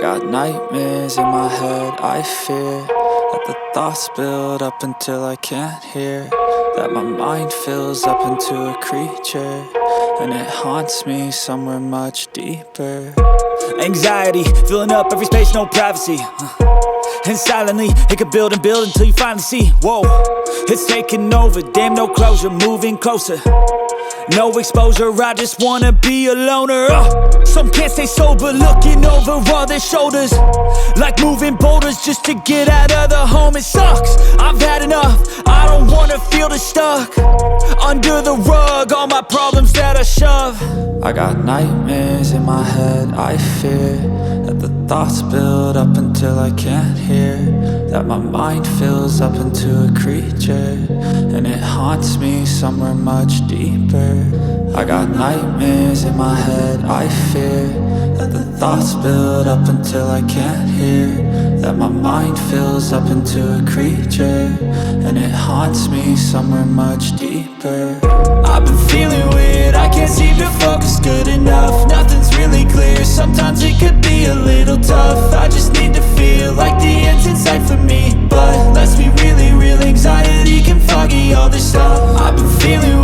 I got nightmares in my head, I fear that the thoughts build up until I can't hear, that my mind fills up into a creature, and it haunts me somewhere much deeper. Anxiety, filling up every space, no privacy. And silently, it could build and build until you finally see, whoa, it's taking over, damn no closure, moving closer. No exposure, I just wanna be a loner. Some can't stay sober, looking over all their shoulders, like moving boulders just to get out of the home. It sucks, I've had enough, I don't wanna feel the stuck under the rug, all my problems that I shove. I got nightmares in my head, I fear that the thoughts build up until I can't hear, that my mind fills up into a creature, and it haunts me somewhere much deeper. I got nightmares in my head, I fear that the thoughts build up until I can't hear, that my mind fills up into a creature, and it haunts me somewhere much deeper. I've been feeling weird, I can't seem to focus good enough. Nothing's really clear, sometimes it could be a little tough. I just need to feel like the end's in sight for me, but let's be really real, anxiety can foggy all this stuff. I've been feeling weird.